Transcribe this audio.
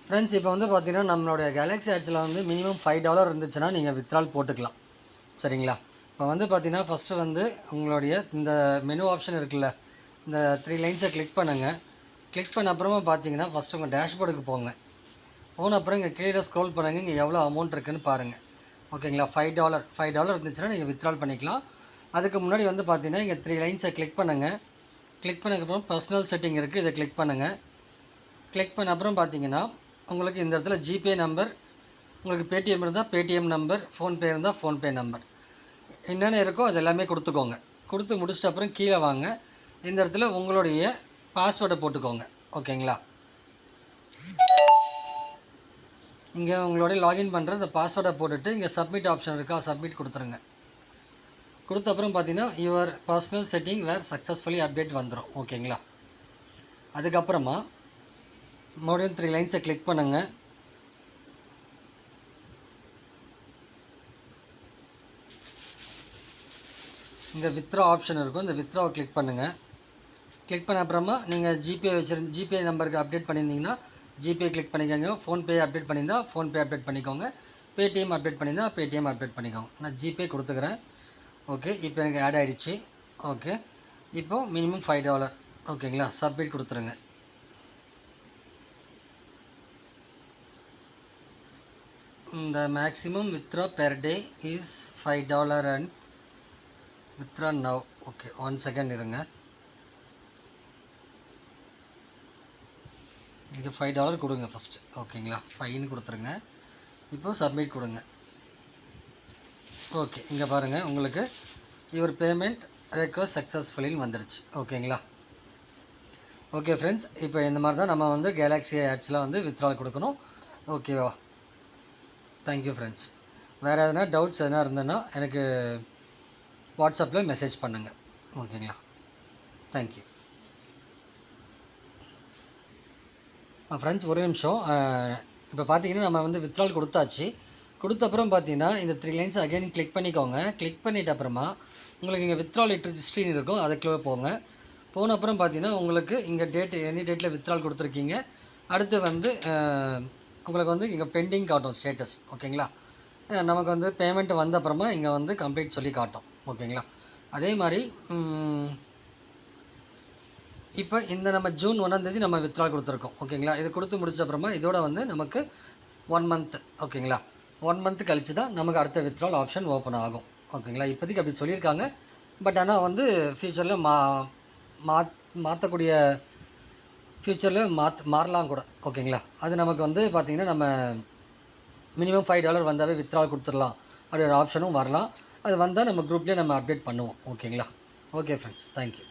Friends இப்போ வந்து பார்த்தீங்கன்னா நம்மளுடைய கேலக்ஸி ஆட்ஸில் வந்து மினிமம் $5 இருந்துச்சுன்னா நீங்கள் வித்ட்ரால் போட்டுக்கலாம். சரிங்களா? இப்போ வந்து பார்த்தீங்கன்னா ஃபஸ்ட்டு வந்து உங்களுடைய இந்த மெனு ஆப்ஷன் இருக்குல்ல, இந்த 3 லைன்ஸை கிளிக் பண்ணுங்கள். கிளிக் பண்ண அப்புறமா பார்த்தீங்கன்னா ஃபஸ்ட்டு உங்கள் டேஷ்போர்டுக்கு போங்க. போன அப்புறம் இங்கே கீழே ஸ்க்ரோல் பண்ணுங்கள். இங்கே எவ்வளோ அமௌண்ட் இருக்குதுன்னு பாருங்கள். ஓகேங்களா? $5 இருந்துச்சுன்னா நீங்கள் வித்ட்ரால் பண்ணிக்கலாம். அதுக்கு முன்னாடி வந்து பார்த்தீங்கன்னா இங்கே 3 லைன்ஸை கிளிக் பண்ணுங்கள். கிளிக் பண்ணதுக்கப்புறம் பர்சனல் செட்டிங் இருக்குது, இதை கிளிக் பண்ணுங்கள். கிளிக் பண்ண அப்புறம் பார்த்தீங்கன்னா உங்களுக்கு இந்த இடத்துல ஜிபே நம்பர், உங்களுக்கு பேடிஎம் இருந்தால் பேடிஎம் நம்பர், ஃபோன்பே இருந்தால் ஃபோன்பே நம்பர், என்னென்ன இருக்கோ அது எல்லாமே கொடுத்துக்கோங்க. கொடுத்து முடிச்சிட்ட அப்புறம் கீழே வாங்க. இந்த இடத்துல உங்களுடைய பாஸ்வேர்டை போட்டுக்கோங்க. ஓகேங்களா? இங்கே உங்களுடைய லாகின் பண்ணுற இந்த பாஸ்வேர்டை போட்டுட்டு இங்கே சப்மிட் ஆப்ஷன் இருக்கா, சப்மிட் கொடுத்துருங்க. கொடுத்த அப்புறம் பார்த்தீங்கன்னா your personal setting where successfully update வந்துடும். ஓகேங்களா? அதுக்கப்புறமா மறுபடியும் 3 லைன்ஸை கிளிக் பண்ணுங்கள். இங்கே வித்ரா ஆப்ஷன் இருக்கும், இந்த வித்ராவை கிளிக் பண்ணுங்கள். கிளிக் பண்ண அப்புறமா நீங்கள் ஜிபே நம்பருக்கு அப்டேட் பண்ணியிருந்தீங்கன்னா ஜிபே கிளிக் பண்ணிக்கோங்க. ஃபோன்பே அப்டேட் பண்ணியிருந்தால் ஃபோன்பே அப்டேட் பண்ணிக்கோங்க. பேடிஎம் அப்டேட் பண்ணியிருந்தால் பேடிஎம் அப்டேட் பண்ணிக்கோங்க. நான் ஜிபே கொடுத்துக்கிறேன். ஓகே, இப்போ எனக்கு ஆட் ஆகிடுச்சு. ஓகே, இப்போது மினிமம் $5. ஓகேங்களா? சப்மிட் கொடுத்துருங்க. The maximum withdraw per day is $5 and withdraw now. Okay, 1 second இருங்க. இங்கே $5 கொடுங்க ஃபஸ்ட்டு. ஓகேங்களா? ஃபைன் கொடுத்துருங்க. இப்போது சப்மிட் கொடுங்க. ஓகே, இங்கே பாருங்கள் உங்களுக்கு யுவர் பேமெண்ட் ரெக்வஸ்ட் சக்ஸஸ்ஃபுல்லின்னு வந்துடுச்சு. ஓகேங்களா? ஓகே ஃப்ரெண்ட்ஸ், இப்போ இந்த மாதிரி தான் நம்ம வந்து கேலக்ஸி ஆட்ஸில் வந்து வித்ட்ரால் கொடுக்கணும். ஓகேவா? Thank you friends. வேறு எதனா டவுட்ஸ் எதனா இருந்ததுன்னா எனக்கு வாட்ஸ்அப்பில் மெசேஜ் பண்ணுங்கள். ஓகேங்களா? தேங்க்யூ. ஃப்ரெண்ட்ஸ் ஒரு நிமிஷம். இப்போ பார்த்தீங்கன்னா நம்ம வந்து வித்ட்ரால் கொடுத்தாச்சு. கொடுத்த அப்புறம் பார்த்தீங்கன்னா இந்த 3 லைன்ஸ் அகைன் கிளிக் பண்ணிக்கோங்க. கிளிக் பண்ணிட்ட அப்புறமா உங்களுக்கு இங்கே வித்ட்ரால் ஹிஸ்ட்ரின்னு இருக்கும், அதுக்குள்ளே போங்க. போன அப்புறம் பார்த்தீங்கன்னா உங்களுக்கு இங்கே எனி டேட்டில் வித்ட்ரால் கொடுத்துருக்கீங்க. அடுத்து வந்து உங்களுக்கு வந்து இங்கே பெண்டிங் காட்டும் ஸ்டேட்டஸ். ஓகேங்களா? நமக்கு வந்து பேமெண்ட் வந்த அப்புறமா இங்கே வந்து கம்ப்ளீட் சொல்லி காட்டும். ஓகேங்களா? அதே மாதிரி இப்போ இந்த நம்ம ஜூன் 1 நம்ம வித்ட்ரால் கொடுத்துருக்கோம். ஓகேங்களா? இது கொடுத்து முடிச்ச அப்புறமா இதோட வந்து நமக்கு 1 மந்த். ஓகேங்களா? 1 மந்த் கழிச்சு தான் நமக்கு அடுத்த வித்ட்ரால் ஆப்ஷன் ஓப்பன் ஆகும். ஓகேங்களா? இப்போதைக்கு அப்படி சொல்லியிருக்காங்க. பட் ஆனால் வந்து ஃப்யூச்சரில் மாற்றக்கூடிய ஃப்யூச்சரில் மாறலாம் கூட. ஓகேங்களா? அது நமக்கு வந்து பார்த்திங்கன்னா நம்ம மினிமம் $5 வந்தாவே வித்ட்ரால் கொடுத்துடலாம் அப்படி ஒரு ஆப்ஷனும் வரலாம். அது வந்தால் நம்ம குரூப்லேயே நம்ம அப்டேட் பண்ணுவோம். ஓகேங்களா? Okay friends, thank you.